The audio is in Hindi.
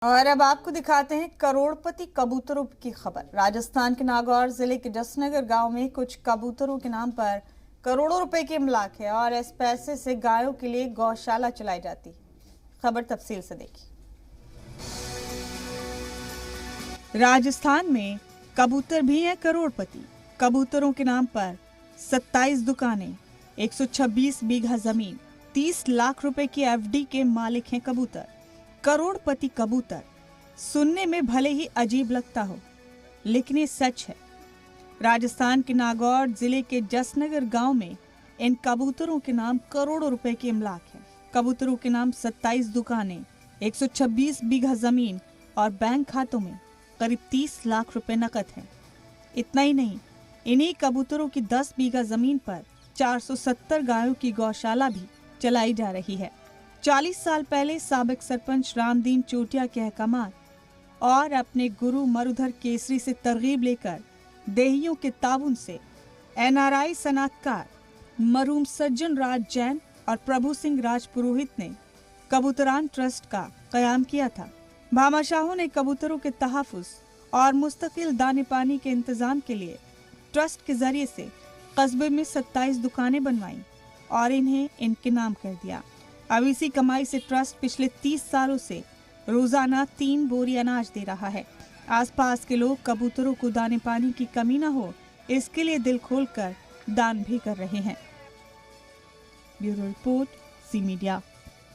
और अब आपको दिखाते हैं करोड़पति कबूतरों की खबर। राजस्थान के नागौर जिले के जसनगर गांव में कुछ कबूतरों के नाम पर करोड़ों रुपए की इमलाक है और इस पैसे से गायों के लिए गौशाला चलाई जाती है। खबर तफसील से देखिए। राजस्थान में कबूतर भी हैं करोड़पति। कबूतरों के नाम पर 27 दुकानें, 126 बीघा जमीन, 30 लाख रुपए की एफडी के मालिक हैं कबूतर। करोड़पति कबूतर सुनने में भले ही अजीब लगता हो, लेकिन ये सच है। राजस्थान के नागौर जिले के जसनगर गांव में इन कबूतरों के नाम करोड़ों रुपए की इमलाक है। कबूतरों के नाम 27 दुकानें, 126 बीघा जमीन और बैंक खातों में करीब 30 लाख रुपए नकद हैं। इतना ही नहीं, इन्हीं कबूतरों की 10 बीघा जमीन पर 470 गायों की गौशाला भी चलाई जा रही है। 40 साल पहले साबिक सरपंच रामदीन चोटिया के अहकामात और अपने गुरु मरुधर केसरी से तरगीब लेकर देहियों के ताउन से एनआरआई सनअतकार मरहूम सज्जन राज जैन और प्रभु सिंह राजपुरोहित ने कबूतरान ट्रस्ट का कयाम किया था। भामाशाहों ने कबूतरों के तहफ़्फ़ुज़ और मुस्तकिल दाने पानी के इंतजाम के लिए ट्रस्ट के जरिए से कस्बे में 27 दुकानें बनवाईं और इन्हें इनके नाम कर दिया। अब इसी कमाई से ट्रस्ट पिछले 30 सालों से रोजाना 3 बोरी अनाज दे रहा है। आसपास के लोग कबूतरों को दाने पानी की कमी न हो, इसके लिए दिल खोलकर दान भी कर रहे हैं। Bureau report, C media.